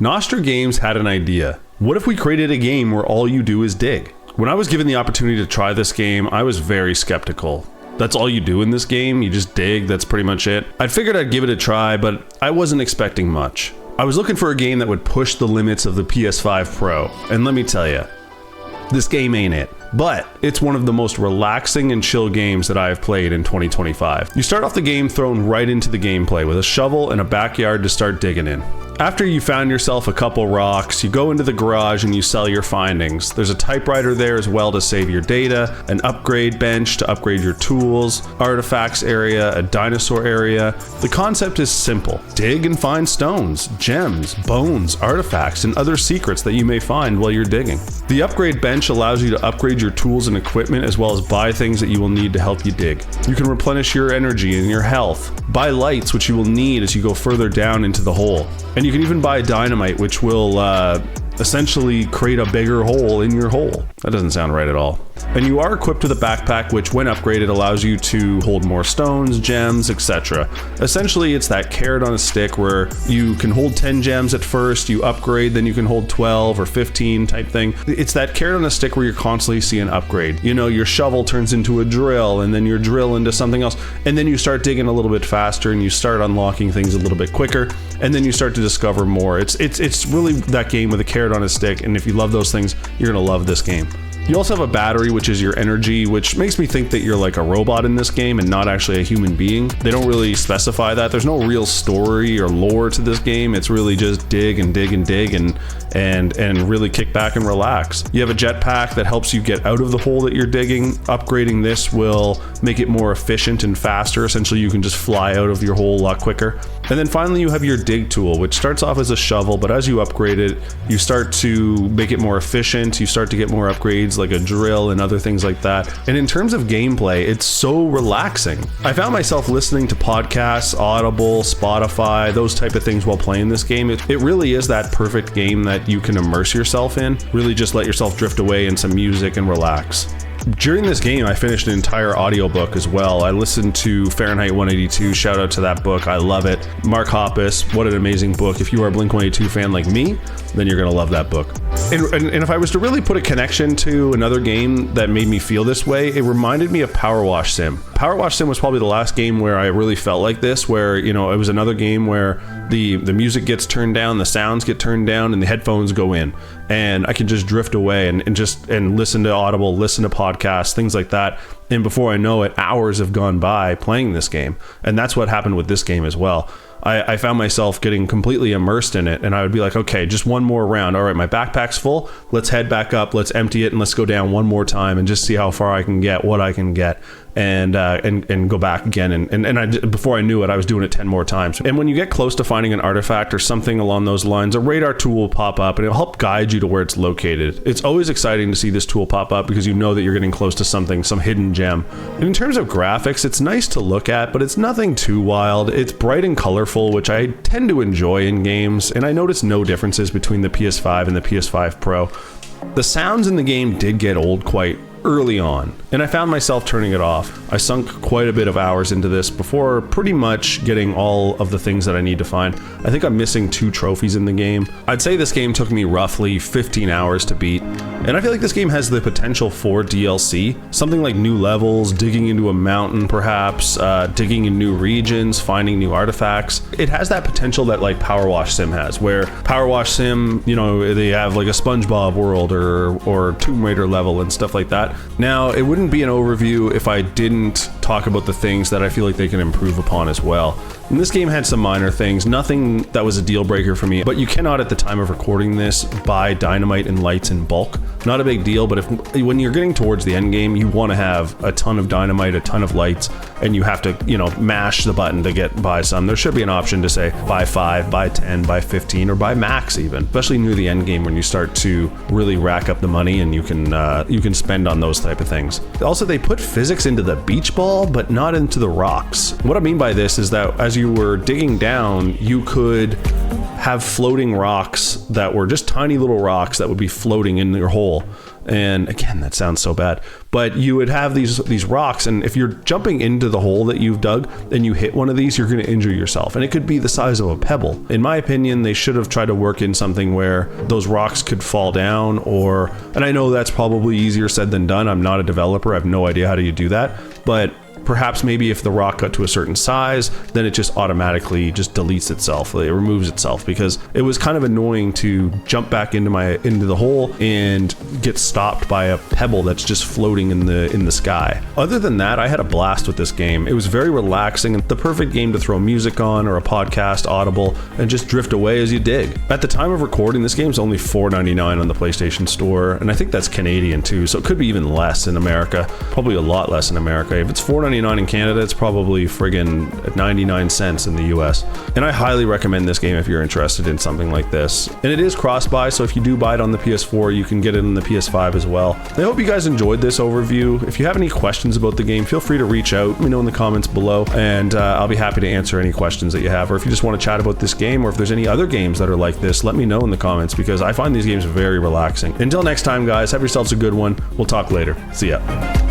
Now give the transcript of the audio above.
Nostra Games had an idea. What if we created a game where all you do is dig? When I was given the opportunity to try this game, I was very skeptical. That's all you do in this game? You just dig, that's pretty much it? I figured I'd give it a try, but I wasn't expecting much. I was looking for a game that would push the limits of the PS5 Pro, and let me tell you, this game ain't it. But it's one of the most relaxing and chill games that I have played in 2025. You start off the game thrown right into the gameplay with a shovel and a backyard to start digging in. After you found yourself a couple rocks, you go into the garage and you sell your findings. There's a typewriter there as well to save your data, an upgrade bench to upgrade your tools, artifacts area, a dinosaur area. The concept is simple. Dig and find stones, gems, bones, artifacts, and other secrets that you may find while you're digging. The upgrade bench allows you to upgrade your tools and equipment as well as buy things that you will need to help you dig. You can replenish your energy and your health, buy lights which you will need as you go further down into the hole. And you can even buy dynamite, which will essentially create a bigger hole in your hole. That doesn't sound right at all. And you are equipped with a backpack, which when upgraded allows you to hold more stones, gems, etc. Essentially, it's that carrot on a stick where you can hold 10 gems at first, you upgrade, then you can hold 12 or 15 type thing. It's that carrot on a stick where you're constantly seeing upgrade. You know, your shovel turns into a drill, and then your drill into something else, and then you start digging a little bit faster, and you start unlocking things a little bit quicker, and then you start to discover more. It's really that game with a carrot on a stick, and if you love those things, you're gonna love this game. You also have a battery, which is your energy, which makes me think that you're like a robot in this game and not actually a human being. They don't really specify that. There's no real story or lore to this game. It's really just dig and dig and dig and really kick back and relax. You have a jetpack that helps you get out of the hole that you're digging. Upgrading this will make it more efficient and faster. Essentially, you can just fly out of your hole a lot quicker. And then finally, you have your dig tool, which starts off as a shovel, but as you upgrade it, you start to make it more efficient. You start to get more upgrades like a drill and other things like that. And in terms of gameplay, it's so relaxing. I found myself listening to podcasts, Audible, Spotify, those type of things while playing this game. It really is that perfect game that you can immerse yourself in. Really just let yourself drift away in some music and relax. During this game, I finished an entire audiobook as well. I listened to Fahrenheit 182, shout out to that book, I love it. Mark Hoppus, what an amazing book. If you are a Blink-182 fan like me, then you're gonna love that book. And if I was to really put a connection to another game that made me feel this way, it reminded me of Power Wash Sim. Power Wash Sim was probably the last game where I really felt like this, where, you know, it was another game where the music gets turned down, the sounds get turned down, and the headphones go in. And I can just drift away and listen to Audible, listen to podcasts, things like that. And before I know it, hours have gone by playing this game. And that's what happened with this game as well. I found myself getting completely immersed in it, and I would be like, okay, just one more round. All right, my backpack's full. Let's head back up. Let's empty it, and let's go down one more time and just see how far I can get, what I can get, and go back again. And before I knew it, I was doing it 10 more times. And when you get close to finding an artifact or something along those lines, a radar tool will pop up, and it'll help guide you to where it's located. It's always exciting to see this tool pop up because you know that you're getting close to something, some hidden gem. And in terms of graphics, it's nice to look at, but it's nothing too wild. It's bright and colorful, which I tend to enjoy in games, and I noticed no differences between the PS5 and the PS5 Pro. The sounds in the game did get old quite early on, and I found myself turning it off. I sunk quite a bit of hours into this before pretty much getting all of the things that I need to find. I think I'm missing 2 trophies in the game. I'd say this game took me roughly 15 hours to beat, and I feel like this game has the potential for DLC. Something like new levels, digging into a mountain perhaps, digging in new regions, finding new artifacts. It has that potential that like Power Wash Sim has, where Power Wash Sim, you know, they have like a SpongeBob world or Tomb Raider level and stuff like that. Now, it wouldn't be an overview if I didn't talk about the things that I feel like they can improve upon as well. And this game had some minor things, nothing that was a deal breaker for me, but you cannot at the time of recording this buy dynamite and lights in bulk. Not a big deal, but when you're getting towards the end game, you want to have a ton of dynamite, a ton of lights, and you have to, you know, mash the button to buy some. There should be an option to say buy 5, buy 10, buy 15, or buy max even, especially near the end game when you start to really rack up the money and you can spend on those type of things. Also, they put physics into the beach ball, but not into the rocks. What I mean by this is that as you were digging down, you could have floating rocks that were just tiny little rocks that would be floating in your hole. And again, that sounds so bad, but you would have these rocks, and if you're jumping into the hole that you've dug and you hit one of these, you're going to injure yourself, and it could be the size of a pebble. In my opinion, they should have tried to work in something where those rocks could fall down, and I know that's probably easier said than done. I'm not a developer. I have no idea how do you do that, but perhaps maybe if the rock got to a certain size, then it just automatically just deletes itself. It removes itself, because it was kind of annoying to jump back into the hole and get stopped by a pebble that's just floating in the sky. Other than that, I had a blast with this game. It was very relaxing and the perfect game to throw music on or a podcast, Audible, and just drift away as you dig. At the time of recording, this game's only $4.99 on the PlayStation Store, and I think that's Canadian too, so it could be even less in America. Probably a lot less in America. If it's $4.99 in Canada, it's probably friggin' 99 cents in the US. And I highly recommend this game if you're interested in something like this. And it is cross-buy, so if you do buy it on the PS4, you can get it on the PS5 as well. I hope you guys enjoyed this overview. If you have any questions about the game, feel free to reach out. Let me know in the comments below, and I'll be happy to answer any questions that you have. Or if you just want to chat about this game, or if there's any other games that are like this, let me know in the comments, because I find these games very relaxing. Until next time, guys, have yourselves a good one. We'll talk later. See ya.